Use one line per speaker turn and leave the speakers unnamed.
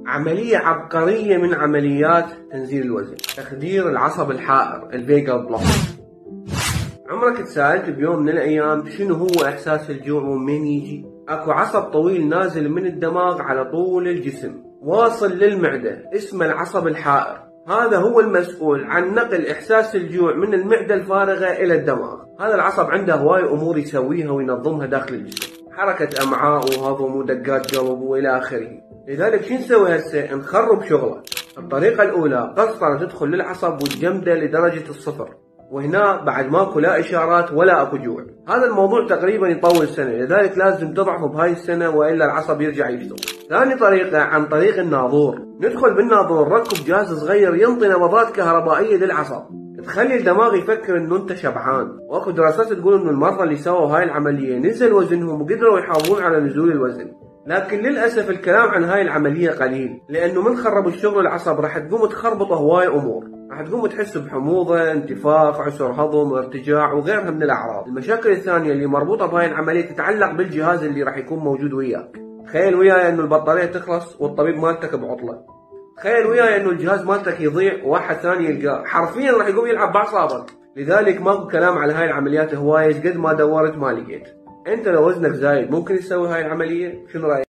عملية عبقرية من عمليات تنزيل الوزن، تخدير العصب الحائر الفيجال بلوك. عمرك تساءلت بيوم من الأيام شنو هو إحساس الجوع ومن وين يجي؟ أكو عصب طويل نازل من الدماغ على طول الجسم واصل للمعدة اسمه العصب الحائر. هذا هو المسؤول عن نقل إحساس الجوع من المعدة الفارغة إلى الدماغ. هذا العصب عنده هواي أمور يسويها وينظمها داخل الجسم، حركة أمعاء وهضم ودقات قلب وإلى آخره. لذلك شو نسوي هسه؟ نخرب شغله. الطريقة الأولى قسطرة تدخل للعصب وتجمده لدرجة الصفر، وهنا بعد ماكو لا إشارات ولا أكو جوع. هذا الموضوع تقريبا يطول سنة، لذلك لازم تضعفه بهاي السنة وإلا العصب يرجع يشتغل. ثاني طريقة عن طريق الناظور. ندخل بالناظور نركب جهاز صغير ينطي نبضات كهربائية للعصب تخلي الدماغ يفكر انه انت شبعان. واكو دراسات تقول انه المرضى اللي سووا هاي العملية نزل وزنهم وقدروا يحافظون على نزول الوزن. لكن للأسف الكلام عن هاي العملية قليل، لأنه من خرب الشغل العصب راح تقوم تخربط هواي أمور. راح تقوم تحس بحموضة، انتفاخ، عسر هضم، ارتجاع وغيرها من الأعراض. المشاكل الثانية اللي مربوطة بهاي العملية تتعلق بالجهاز اللي راح يكون موجود وياك. تخيل وياي انه البطارية تخلص والطبيب مالتك بعطلة. تخيل وياي انه الجهاز مالتك يضيع وواحد ثاني يلقاه، حرفيا راح يقوم يلعب باعصابك. لذلك ماكو كلام على هاي العمليات هواية، قد ما دورت ما لقيت. انت لو وزنك زايد ممكن تسوي هاي العملية؟ شنو رأيك؟